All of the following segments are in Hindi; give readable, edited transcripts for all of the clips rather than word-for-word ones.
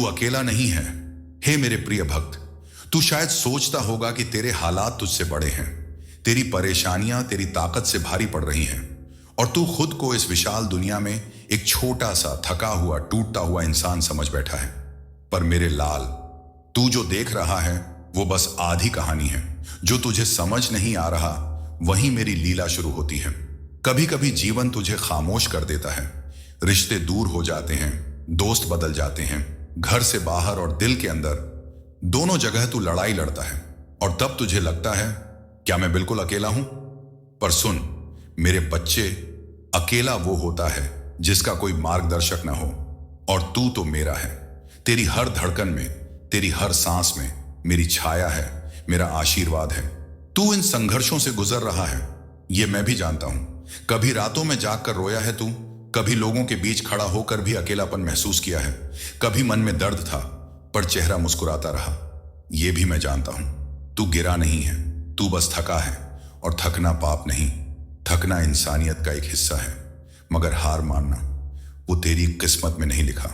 तू अकेला नहीं है। हे मेरे प्रिय भक्त, तू शायद सोचता होगा कि तेरे हालात तुझसे बड़े हैं, तेरी परेशानियां तेरी ताकत से भारी पड़ रही हैं और तू खुद को इस विशाल दुनिया में एक छोटा सा थका हुआ टूटता हुआ इंसान समझ बैठा है। पर मेरे लाल, तू जो देख रहा है वो बस आधी कहानी है। जो तुझे समझ नहीं आ रहा वहीं मेरी लीला शुरू होती है। कभी कभी जीवन तुझे खामोश कर देता है, रिश्ते दूर हो जाते हैं, दोस्त बदल जाते हैं, घर से बाहर और दिल के अंदर दोनों जगह तू लड़ाई लड़ता है और तब तुझे लगता है क्या मैं बिल्कुल अकेला हूं? पर सुन मेरे बच्चे, अकेला वो होता है जिसका कोई मार्गदर्शक ना हो, और तू तो मेरा है। तेरी हर धड़कन में, तेरी हर सांस में मेरी छाया है, मेरा आशीर्वाद है। तू इन संघर्षों से गुजर रहा है, ये मैं भी जानता हूं। कभी रातों में जागकर रोया है तू, कभी लोगों के बीच खड़ा होकर भी अकेलापन महसूस किया है, कभी मन में दर्द था पर चेहरा मुस्कुराता रहा। यह भी मैं जानता हूं, तू गिरा नहीं है, तू बस थका है। और थकना पाप नहीं, थकना इंसानियत का एक हिस्सा है। मगर हार मानना वो तेरी किस्मत में नहीं लिखा।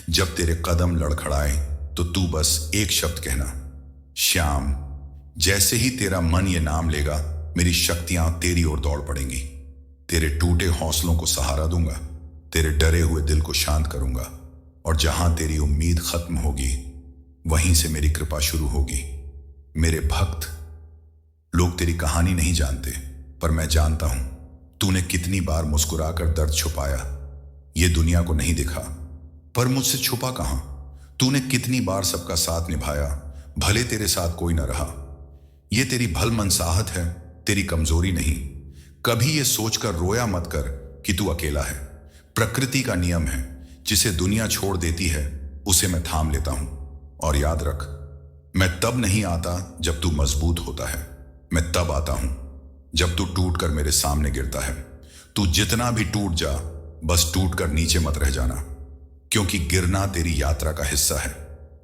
जब तेरे कदम लड़खड़ाए तो तू बस एक शब्द कहना, श्याम। जैसे ही तेरा मन ये नाम लेगा, मेरी शक्तियां तेरी ओर दौड़ पड़ेंगी। तेरे टूटे हौसलों को सहारा दूंगा, तेरे डरे हुए दिल को शांत करूंगा, और जहां तेरी उम्मीद खत्म होगी वहीं से मेरी कृपा शुरू होगी। मेरे भक्त, लोग तेरी कहानी नहीं जानते, पर मैं जानता हूं तूने कितनी बार मुस्कुराकर दर्द छुपाया। ये दुनिया को नहीं दिखा, पर मुझसे छुपा कहां। तूने कितनी बार सबका साथ निभाया, भले तेरे साथ कोई न रहा। ये तेरी भल मनसाहत है, तेरी कमजोरी नहीं। कभी ये सोचकर रोया मत कर कि तू अकेला है। प्रकृति का नियम है, जिसे दुनिया छोड़ देती है उसे मैं थाम लेता हूं। और याद रख, मैं तब नहीं आता जब तू मजबूत होता है, मैं तब आता हूं जब तू टूट कर मेरे सामने गिरता है। तू जितना भी टूट जा, बस टूट कर नीचे मत रह जाना, क्योंकि गिरना तेरी यात्रा का हिस्सा है,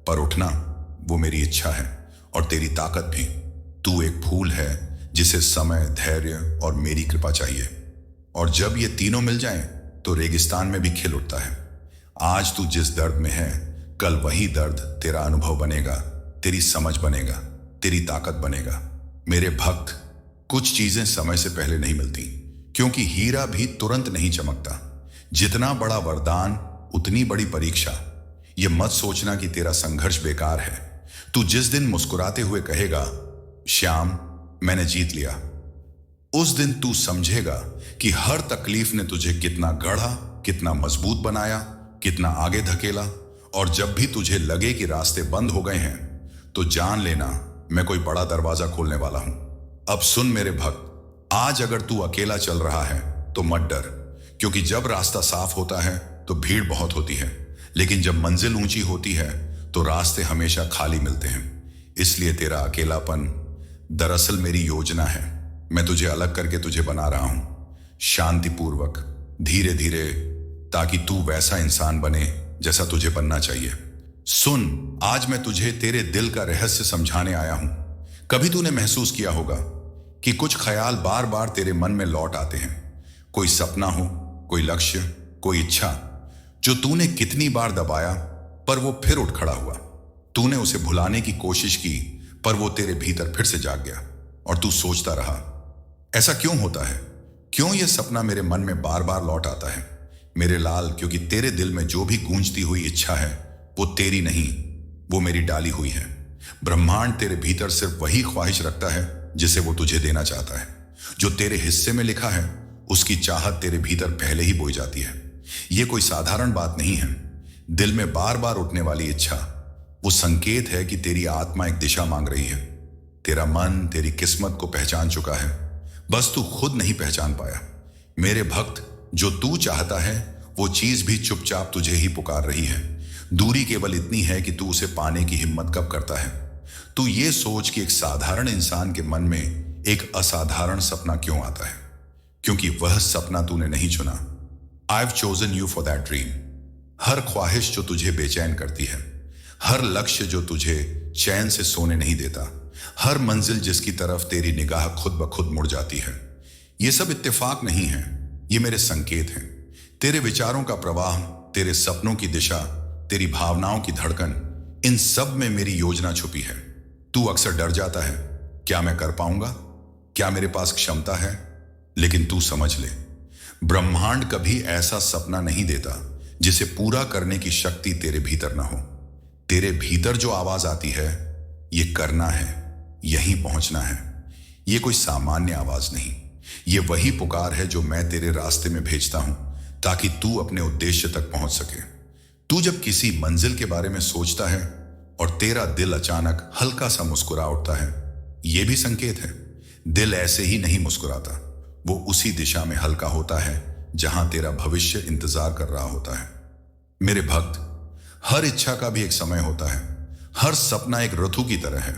पर उठना वो मेरी इच्छा है और तेरी ताकत भी। तू एक फूल है जिसे समय, धैर्य और मेरी कृपा चाहिए, और जब ये तीनों मिल जाएं तो रेगिस्तान में भी खिल उठता है। आज तू जिस दर्द में है, कल वही दर्द तेरा अनुभव बनेगा, तेरी समझ बनेगा, तेरी ताकत बनेगा। मेरे भक्त, कुछ चीजें समय से पहले नहीं मिलती, क्योंकि हीरा भी तुरंत नहीं चमकता। जितना बड़ा वरदान उतनी बड़ी परीक्षा। यह मत सोचना कि तेरा संघर्ष बेकार है। तू जिस दिन मुस्कुराते हुए कहेगा, श्याम मैंने जीत लिया, उस दिन तू समझेगा कि हर तकलीफ ने तुझे कितना गढ़ा, कितना मजबूत बनाया, कितना आगे धकेला। और जब भी तुझे लगे कि रास्ते बंद हो गए हैं, तो जान लेना मैं कोई बड़ा दरवाजा खोलने वाला हूं। अब सुन मेरे भक्त, आज अगर तू अकेला चल रहा है तो मत डर, क्योंकि जब रास्ता साफ होता है तो भीड़ बहुत होती है, लेकिन जब मंजिल ऊंची होती है तो रास्ते हमेशा खाली मिलते हैं। इसलिए तेरा अकेलापन दरअसल मेरी योजना है। मैं तुझे अलग करके तुझे बना रहा हूं, शांतिपूर्वक, धीरे धीरे, ताकि तू वैसा इंसान बने जैसा तुझे बनना चाहिए। सुन, आज मैं तुझे तेरे दिल का रहस्य समझाने आया हूं। कभी तूने महसूस किया होगा कि कुछ ख्याल बार बार तेरे मन में लौट आते हैं। कोई सपना हो, कोई लक्ष्य, कोई इच्छा, जो तूने कितनी बार दबाया पर वो फिर उठ खड़ा हुआ। तूने उसे भुलाने की कोशिश की, पर वो तेरे भीतर फिर से जाग गया और तू सोचता रहा, ऐसा क्यों होता है? क्यों ये सपना मेरे मन में बार बार लौट आता है? मेरे लाल, क्योंकि तेरे दिल में जो भी गूंजती हुई इच्छा है वो तेरी नहीं, वो मेरी डाली हुई है। ब्रह्मांड तेरे भीतर सिर्फ वही ख्वाहिश रखता है जिसे वो तुझे देना चाहता है। जो तेरे हिस्से में लिखा है उसकी चाहत तेरे भीतर पहले ही बोई जाती है। ये कोई साधारण बात नहीं है। दिल में बार बार उठने वाली इच्छा वो संकेत है कि तेरी आत्मा एक दिशा मांग रही है। तेरा मन तेरी किस्मत को पहचान चुका है, बस तू खुद नहीं पहचान पाया। मेरे भक्त, जो तू चाहता है वो चीज भी चुपचाप तुझे ही पुकार रही है। दूरी केवल इतनी है कि तू उसे पाने की हिम्मत कब करता है। तू ये सोच कि एक साधारण इंसान के मन में एक असाधारण सपना क्यों आता है, क्योंकि वह सपना तूने नहीं चुना। I've chosen you for that dream। हर ख्वाहिश जो तुझे बेचैन करती है, हर लक्ष्य जो तुझे चैन से सोने नहीं देता, हर मंजिल जिसकी तरफ तेरी निगाह खुद ब खुद मुड़ जाती है, ये सब इत्तेफाक नहीं है, ये मेरे संकेत हैं। तेरे विचारों का प्रवाह, तेरे सपनों की दिशा तेरी भावनाओं की धड़कन, इन सब में मेरी योजना छुपी है। तू अक्सर डर जाता है, क्या मैं कर पाऊंगा, क्या मेरे पास क्षमता है? लेकिन तू समझ ले, ब्रह्मांड कभी ऐसा सपना नहीं देता जिसे पूरा करने की शक्ति तेरे भीतर ना हो। तेरे भीतर जो आवाज आती है, ये करना है, यहीं पहुंचना है, ये कोई सामान्य आवाज नहीं, ये वही पुकार है जो मैं तेरे रास्ते में भेजता हूं ताकि तू अपने उद्देश्य तक पहुंच सके। तू जब किसी मंजिल के बारे में सोचता है और तेरा दिल अचानक हल्का सा मुस्कुरा उठता है, यह भी संकेत है। दिल ऐसे ही नहीं मुस्कुराता, वो उसी दिशा में हल्का होता है जहां तेरा भविष्य इंतजार कर रहा होता है। मेरे भक्त, हर इच्छा का भी एक समय होता है, हर सपना एक ऋतु की तरह है।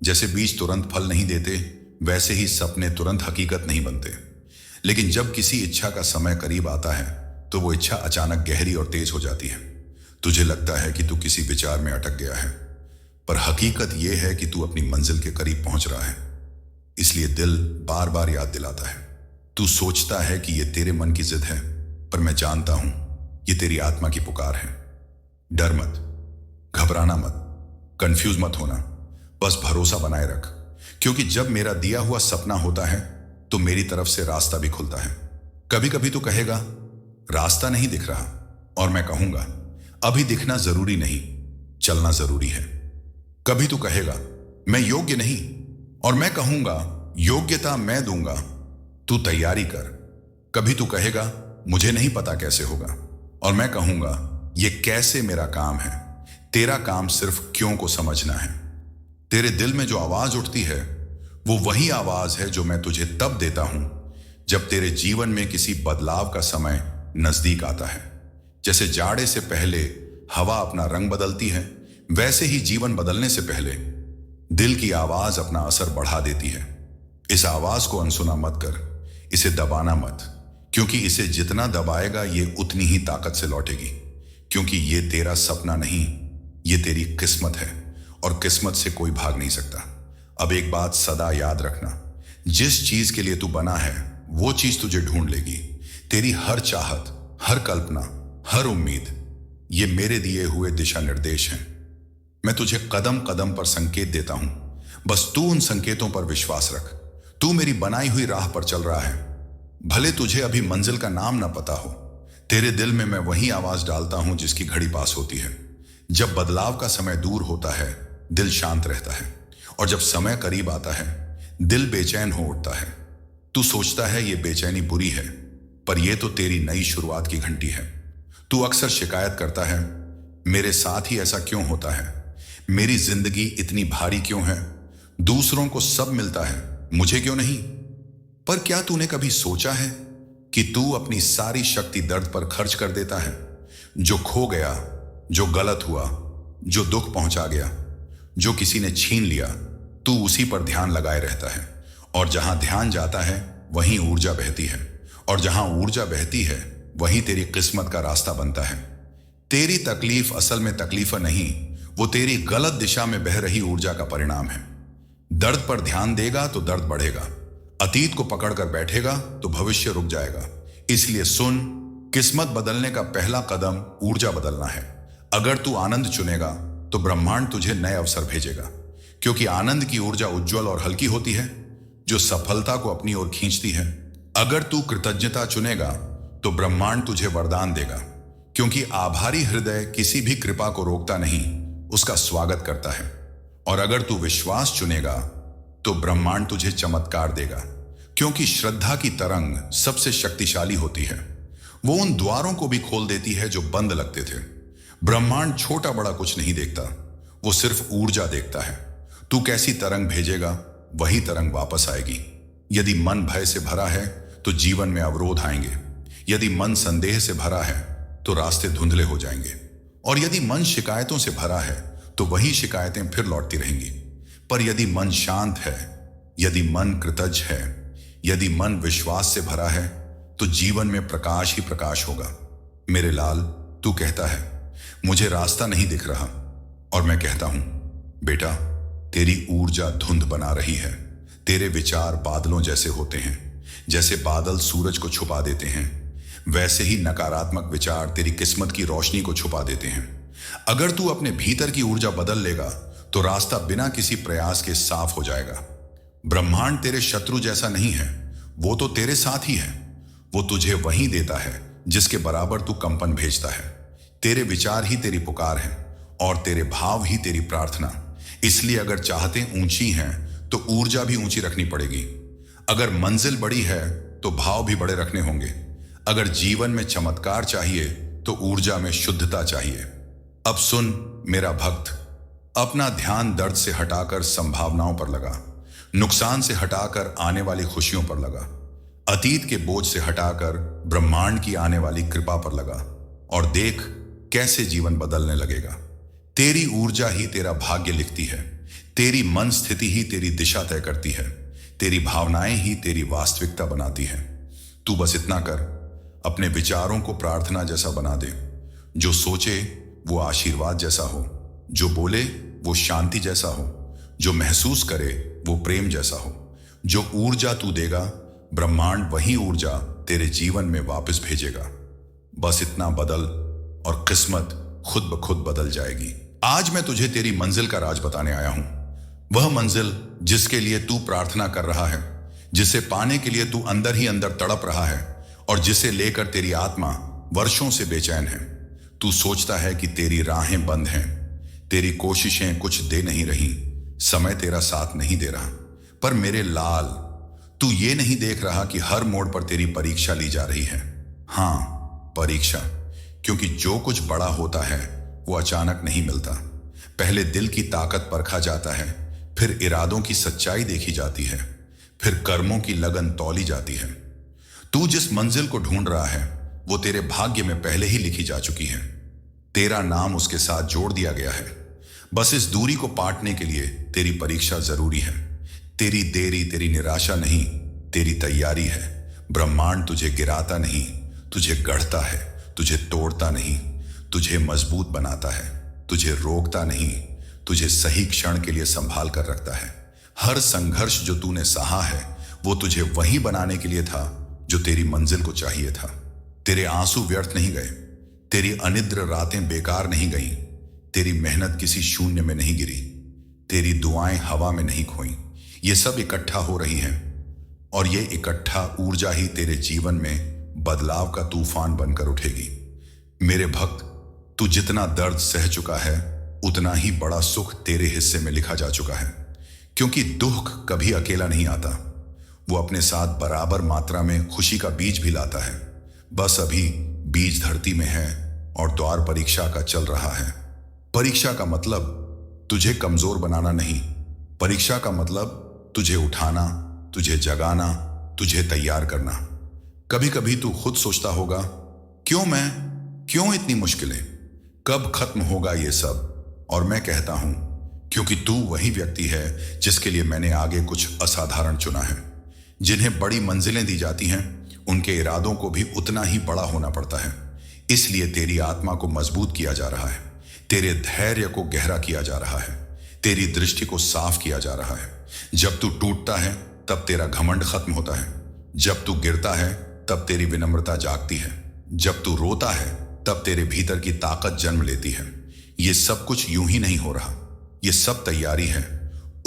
जैसे बीज तुरंत फल नहीं देते, वैसे ही सपने तुरंत हकीकत नहीं बनते। लेकिन जब किसी इच्छा का समय करीब आता है तो वो इच्छा अचानक गहरी और तेज हो जाती है। तुझे लगता है कि तू किसी विचार में अटक गया है, पर हकीकत यह है कि तू अपनी मंजिल के करीब पहुंच रहा है। इसलिए दिल बार बार याद दिलाता है। तू सोचता है कि यह तेरे मन की जिद है, पर मैं जानता हूं यह तेरी आत्मा की पुकार है। डर मत, घबराना मत, कंफ्यूज मत होना, बस भरोसा बनाए रख, क्योंकि जब मेरा दिया हुआ सपना होता है तो मेरी तरफ से रास्ता भी खुलता है। कभी कभी तू कहेगा रास्ता नहीं दिख रहा, और मैं कहूंगा अभी दिखना जरूरी नहीं, चलना जरूरी है। कभी तू कहेगा मैं योग्य नहीं, और मैं कहूंगा योग्यता मैं दूंगा, तू तैयारी कर। कभी तू कहेगा मुझे नहीं पता कैसे होगा, और मैं कहूंगा ये कैसे मेरा काम है। तेरा काम सिर्फ क्यों को समझना है। तेरे दिल में जो आवाज उठती है वो वही आवाज है जो मैं तुझे तब देता हूं जब तेरे जीवन में किसी बदलाव का समय नजदीक आता है। जैसे जाड़े से पहले हवा अपना रंग बदलती है, वैसे ही जीवन बदलने से पहले दिल की आवाज अपना असर बढ़ा देती है। इस आवाज को अनसुना मत कर, इसे दबाना मत, क्योंकि इसे जितना दबाएगा ये उतनी ही ताकत से लौटेगी। क्योंकि ये तेरा सपना नहीं, ये तेरी किस्मत है, और किस्मत से कोई भाग नहीं सकता। अब एक बात सदा याद रखना, जिस चीज के लिए तू बना है वो चीज तुझे ढूंढ लेगी। तेरी हर चाहत, हर कल्पना, हर उम्मीद, ये मेरे दिए हुए दिशा निर्देश हैं। मैं तुझे कदम कदम पर संकेत देता हूं, बस तू उन संकेतों पर विश्वास रख। तू मेरी बनाई हुई राह पर चल रहा है। भले तुझे अभी मंजिल का नाम ना पता हो, तेरे दिल में मैं वही आवाज डालता हूं जिसकी घड़ी पास होती है। जब बदलाव का समय दूर होता है, दिल शांत रहता है, और जब समय करीब आता है, दिल बेचैन हो उठता है। तू सोचता है ये बेचैनी बुरी है, पर यह तो तेरी नई शुरुआत की घंटी है। तू अक्सर शिकायत करता है, मेरे साथ ही ऐसा क्यों होता है, मेरी जिंदगी इतनी भारी क्यों है, दूसरों को सब मिलता है, मुझे क्यों नहीं। पर क्या तूने कभी सोचा है कि तू अपनी सारी शक्ति दर्द पर खर्च कर देता है? जो खो गया, जो गलत हुआ, जो दुख पहुंचा गया, जो किसी ने छीन लिया, तू उसी पर ध्यान लगाए रहता है। और जहां ध्यान जाता है वहीं ऊर्जा बहती है, और जहां ऊर्जा बहती है वहीं तेरी किस्मत का रास्ता बनता है। तेरी तकलीफ असल में तकलीफ नहीं, वो तेरी गलत दिशा में बह रही ऊर्जा का परिणाम है। दर्द पर ध्यान देगा तो दर्द बढ़ेगा, अतीत को पकड़कर बैठेगा तो भविष्य रुक जाएगा। इसलिए सुन, किस्मत बदलने का पहला कदम ऊर्जा बदलना है। अगर तू आनंद चुनेगा तो ब्रह्मांड तुझे नए अवसर भेजेगा, क्योंकि आनंद की ऊर्जा उज्जवल और हल्की होती है, जो सफलता को अपनी ओर खींचती है। अगर तू कृतज्ञता चुनेगा तो ब्रह्मांड तुझे वरदान देगा, क्योंकि आभारी हृदय किसी भी कृपा को रोकता नहीं, उसका स्वागत करता है। और अगर तू विश्वास चुनेगा तो ब्रह्मांड तुझे चमत्कार देगा, क्योंकि श्रद्धा की तरंग सबसे शक्तिशाली होती है। वो उन द्वारों को भी खोल देती है जो बंद लगते थे। ब्रह्मांड छोटा बड़ा कुछ नहीं देखता, वो सिर्फ ऊर्जा देखता है। तू कैसी तरंग भेजेगा वही तरंग वापस आएगी। यदि मन भय से भरा है तो जीवन में अवरोध आएंगे, यदि मन संदेह से भरा है तो रास्ते धुंधले हो जाएंगे, और यदि मन शिकायतों से भरा है तो वही शिकायतें फिर लौटती रहेंगी। पर यदि मन शांत है, यदि मन कृतज्ञ है, यदि मन विश्वास से भरा है, तो जीवन में प्रकाश ही प्रकाश होगा। मेरे लाल, तू कहता है मुझे रास्ता नहीं दिख रहा, और मैं कहता हूं बेटा, तेरी ऊर्जा धुंध बना रही है। तेरे विचार बादलों जैसे होते हैं, जैसे बादल सूरज को छुपा देते हैं, वैसे ही नकारात्मक विचार तेरी किस्मत की रोशनी को छुपा देते हैं। अगर तू अपने भीतर की ऊर्जा बदल लेगा तो रास्ता बिना किसी प्रयास के साफ हो जाएगा। ब्रह्मांड तेरे शत्रु जैसा नहीं है, वो तो तेरे साथ ही है। वो तुझे वही देता है जिसके बराबर तू कंपन भेजता है। तेरे विचार ही तेरी पुकार है और तेरे भाव ही तेरी प्रार्थना। इसलिए अगर चाहतें ऊंची हैं तो ऊर्जा भी ऊंची रखनी पड़ेगी। अगर मंजिल बड़ी है तो भाव भी बड़े रखने होंगे। अगर जीवन में चमत्कार चाहिए तो ऊर्जा में शुद्धता चाहिए। अब सुन मेरा भक्त, अपना ध्यान दर्द से हटाकर संभावनाओं पर लगा, नुकसान से हटाकर आने वाली खुशियों पर लगा, अतीत के बोझ से हटाकर ब्रह्मांड की आने वाली कृपा पर लगा और देख कैसे जीवन बदलने लगेगा। तेरी ऊर्जा ही तेरा भाग्य लिखती है, तेरी मन स्थिति ही तेरी दिशा तय करती है, तेरी भावनाएं ही तेरी वास्तविकता बनाती हैं। तू बस इतना कर, अपने विचारों को प्रार्थना जैसा बना दे। जो सोचे वो आशीर्वाद जैसा हो, जो बोले वो शांति जैसा हो, जो महसूस करे वो प्रेम जैसा हो। जो ऊर्जा तू देगा ब्रह्मांड वही ऊर्जा तेरे जीवन में वापस भेजेगा। बस इतना बदल और किस्मत खुद ब खुद बदल जाएगी। आज मैं तुझे तेरी मंजिल का राज बताने आया हूं। वह मंजिल जिसके लिए तू प्रार्थना कर रहा है, जिसे पाने के लिए तू अंदर ही अंदर तड़प रहा है और जिसे लेकर तेरी आत्मा वर्षों से बेचैन है। तू सोचता है कि तेरी राहें बंद हैं, तेरी कोशिशें कुछ दे नहीं रही, समय तेरा साथ नहीं दे रहा। पर मेरे लाल, तू ये नहीं देख रहा कि हर मोड़ पर तेरी परीक्षा ली जा रही है। हां, परीक्षा, क्योंकि जो कुछ बड़ा होता है वो अचानक नहीं मिलता। पहले दिल की ताकत परखा जाता है, फिर इरादों की सच्चाई देखी जाती है, फिर कर्मों की लगन तौली जाती है। तू जिस मंजिल को ढूंढ रहा है वो तेरे भाग्य में पहले ही लिखी जा चुकी है। तेरा नाम उसके साथ जोड़ दिया गया है। बस इस दूरी को पाटने के लिए तेरी परीक्षा जरूरी है। तेरी देरी तेरी निराशा नहीं, तेरी तैयारी है। ब्रह्मांड तुझे गिराता नहीं, तुझे गढ़ता है। तुझे तोड़ता नहीं, तुझे मजबूत बनाता है। तुझे रोकता नहीं, तुझे सही क्षण के लिए संभाल कर रखता है। हर संघर्ष जो तूने सहा है वो तुझे वही बनाने के लिए था जो तेरी मंजिल को चाहिए था। तेरे आंसू व्यर्थ नहीं गए, तेरी अनिद्र रातें बेकार नहीं गईं, तेरी मेहनत किसी शून्य में नहीं गिरी, तेरी दुआएं हवा में नहीं खोई। ये सब इकट्ठा हो रही हैं और ये इकट्ठा ऊर्जा ही तेरे जीवन में बदलाव का तूफान बनकर उठेगी। मेरे भक्त, तू जितना दर्द सह चुका है उतना ही बड़ा सुख तेरे हिस्से में लिखा जा चुका है। क्योंकि दुख कभी अकेला नहीं आता, वो अपने साथ बराबर मात्रा में खुशी का बीज भी लाता है। बस अभी बीज धरती में है और द्वार परीक्षा का चल रहा है। परीक्षा का मतलब तुझे कमजोर बनाना नहीं, परीक्षा का मतलब तुझे उठाना, तुझे जगाना, तुझे तैयार करना। कभी कभी तू खुद सोचता होगा, क्यों मैं, क्यों इतनी मुश्किलें, कब खत्म होगा ये सब? और मैं कहता हूं, क्योंकि तू वही व्यक्ति है जिसके लिए मैंने आगे कुछ असाधारण चुना है। जिन्हें बड़ी मंजिलें दी जाती हैं उनके इरादों को भी उतना ही बड़ा होना पड़ता है। इसलिए तेरी आत्मा को मजबूत किया जा रहा है, तेरे धैर्य को गहरा किया जा रहा है, तेरी दृष्टि को साफ किया जा रहा है। जब तू टूटता है तब तेरा घमंड खत्म होता है, जब तू गिरता है तब तेरी विनम्रता जागती है, जब तू रोता है तब तेरे भीतर की ताकत जन्म लेती है। ये सब कुछ यूं ही नहीं हो रहा, ये सब तैयारी है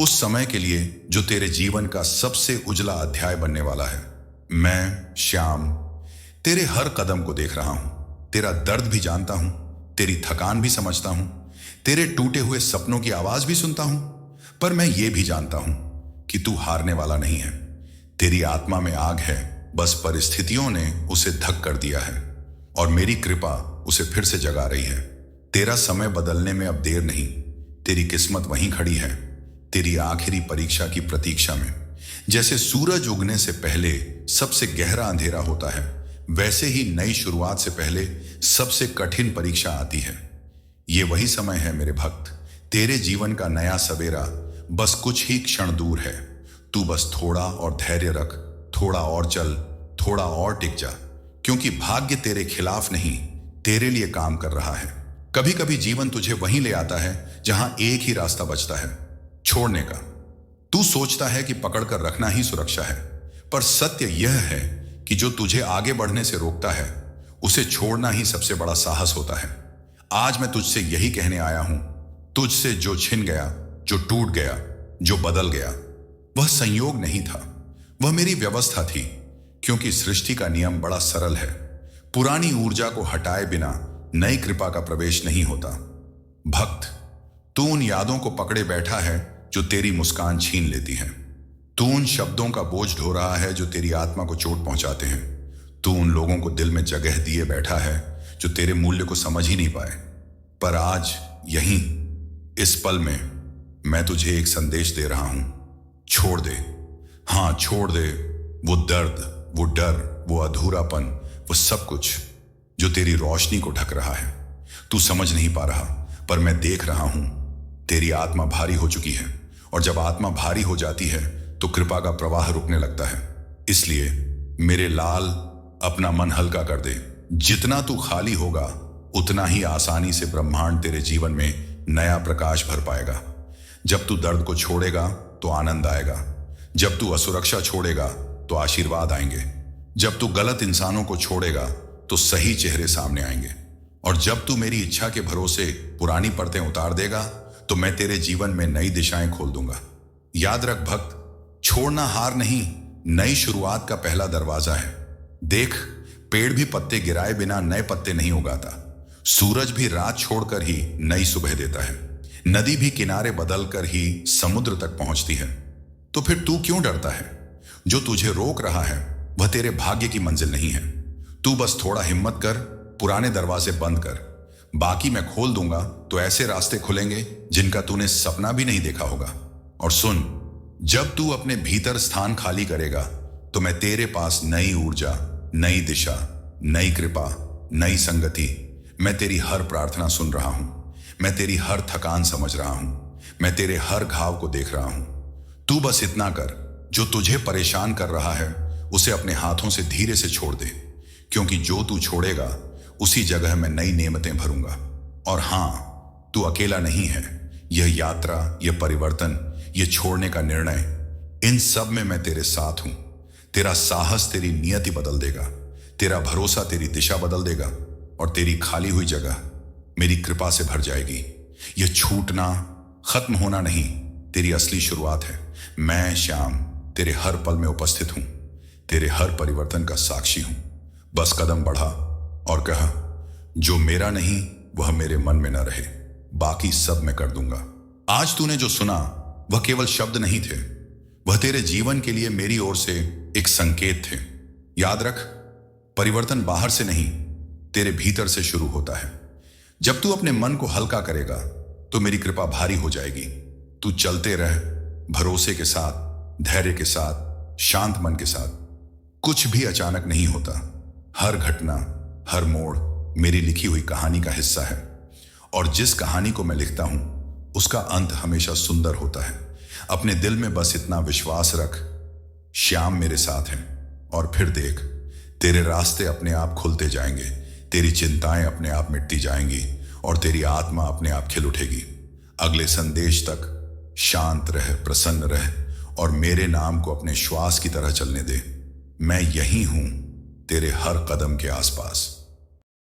उस समय के लिए जो तेरे जीवन का सबसे उजला अध्याय बनने वाला है। मैं श्याम तेरे हर कदम को देख रहा हूं, तेरा दर्द भी जानता हूं, तेरी थकान भी समझता हूं, तेरे टूटे हुए सपनों की आवाज भी सुनता हूं। पर मैं ये भी जानता हूं कि तू हारने वाला नहीं है। तेरी आत्मा में आग है, बस परिस्थितियों ने उसे धक कर दिया है और मेरी कृपा उसे फिर से जगा रही है। तेरा समय बदलने में अब देर नहीं, तेरी किस्मत वहीं खड़ी है, तेरी आखिरी परीक्षा की प्रतीक्षा में। जैसे सूरज उगने से पहले सबसे गहरा अंधेरा होता है, वैसे ही नई शुरुआत से पहले सबसे कठिन परीक्षा आती है। ये वही समय है मेरे भक्त, तेरे जीवन का नया सवेरा बस कुछ ही क्षण दूर है। तू बस थोड़ा और धैर्य रख, थोड़ा और चल, थोड़ा और टिक जा, क्योंकि भाग्य तेरे खिलाफ नहीं, तेरे लिए काम कर रहा है। कभी कभी जीवन तुझे वहीं ले आता है जहां एक ही रास्ता बचता है, छोड़ने का। तू सोचता है कि पकड़कर रखना ही सुरक्षा है, पर सत्य यह है कि जो तुझे आगे बढ़ने से रोकता है उसे छोड़ना ही सबसे बड़ा साहस होता है। आज मैं तुझसे यही कहने आया हूं, तुझसे जो छिन गया, जो टूट गया, जो बदल गया, वह संयोग नहीं था, वह मेरी व्यवस्था थी। क्योंकि सृष्टि का नियम बड़ा सरल है, पुरानी ऊर्जा को हटाए बिना नई कृपा का प्रवेश नहीं होता। भक्त, तू उन यादों को पकड़े बैठा है जो तेरी मुस्कान छीन लेती हैं। तू उन शब्दों का बोझ ढो रहा है जो तेरी आत्मा को चोट पहुंचाते हैं। तू उन लोगों को दिल में जगह दिए बैठा है जो तेरे मूल्य को समझ ही नहीं पाए। पर आज यहीं इस पल में मैं तुझे एक संदेश दे रहा हूं, छोड़ दे। हां, छोड़ दे वो दर्द, वो डर, वो अधूरापन, वो सब कुछ जो तेरी रोशनी को ढक रहा है। तू समझ नहीं पा रहा, पर मैं देख रहा हूं, तेरी आत्मा भारी हो चुकी है, और जब आत्मा भारी हो जाती है तो कृपा का प्रवाह रुकने लगता है। इसलिए मेरे लाल, अपना मन हल्का कर दे। जितना तू खाली होगा, उतना ही आसानी से ब्रह्मांड तेरे जीवन में नया प्रकाश भर पाएगा। जब तू दर्द को छोड़ेगा तो आनंद आएगा। जब तू असुरक्षा छोड़ेगा तो आशीर्वाद आएंगे। जब तू गलत इंसानों को छोड़ेगा तो सही चेहरे सामने आएंगे। और जब तू मेरी इच्छा के भरोसे पुरानी परतें उतार देगा तो मैं तेरे जीवन में नई दिशाएं खोल दूंगा। याद रख भक्त, छोड़ना हार नहीं, नई शुरुआत का पहला दरवाजा है। देख, पेड़ भी पत्ते गिराए बिना नए पत्ते नहीं उगाता। सूरज भी रात छोड़कर ही नई सुबह देता है। नदी भी किनारे बदलकर ही समुद्र तक पहुंचती है। तो फिर तू क्यों डरता है? जो तुझे रोक रहा है वह तेरे भाग्य की मंजिल नहीं है। तू बस थोड़ा हिम्मत कर, पुराने दरवाजे बंद कर, बाकी मैं खोल दूंगा तो ऐसे रास्ते खुलेंगे जिनका तूने सपना भी नहीं देखा होगा। और सुन, जब तू अपने भीतर स्थान खाली करेगा तो मैं तेरे पास नई ऊर्जा, नई दिशा, नई कृपा, नई संगति। मैं तेरी हर प्रार्थना सुन रहा हूं, मैं तेरी हर थकान समझ रहा हूं, मैं तेरे हर घाव को देख रहा हूं। तू बस इतना कर, जो तुझे परेशान कर रहा है उसे अपने हाथों से धीरे से छोड़ दे, क्योंकि जो तू छोड़ेगा उसी जगह मैं नई नेमतें भरूंगा। और हां, तू अकेला नहीं है। यह यात्रा, यह परिवर्तन, यह छोड़ने का निर्णय, इन सब में मैं तेरे साथ हूं। तेरा साहस तेरी नियति बदल देगा, तेरा भरोसा तेरी दिशा बदल देगा, और तेरी खाली हुई जगह मेरी कृपा से भर जाएगी। यह छूटना, खत्म होना नहीं, तेरी असली शुरुआत है। मैं श्याम तेरे हर पल में उपस्थित हूं, तेरे हर परिवर्तन का साक्षी हूं। बस कदम बढ़ा और कहा, जो मेरा नहीं वह मेरे मन में न रहे, बाकी सब मैं कर दूंगा। आज तूने जो सुना वह केवल शब्द नहीं थे, वह तेरे जीवन के लिए मेरी ओर से एक संकेत थे। याद रख, परिवर्तन बाहर से नहीं, तेरे भीतर से शुरू होता है। जब तू अपने मन को हल्का करेगा तो मेरी कृपा भारी हो जाएगी। तू चलते रह, भरोसे के साथ, धैर्य के साथ, शांत मन के साथ। कुछ भी अचानक नहीं होता। हर घटना, हर मोड़ मेरी लिखी हुई कहानी का हिस्सा है, और जिस कहानी को मैं लिखता हूं उसका अंत हमेशा सुंदर होता है। अपने दिल में बस इतना विश्वास रख, श्याम मेरे साथ है। और फिर देख, तेरे रास्ते अपने आप खुलते जाएंगे, तेरी चिंताएं अपने आप मिटती जाएंगी, और तेरी आत्मा अपने आप खिल उठेगी। अगले संदेश तक शांत रह, प्रसन्न रह, और मेरे नाम को अपने श्वास की तरह चलने दे। मैं यही हूं, तेरे हर कदम के आसपास।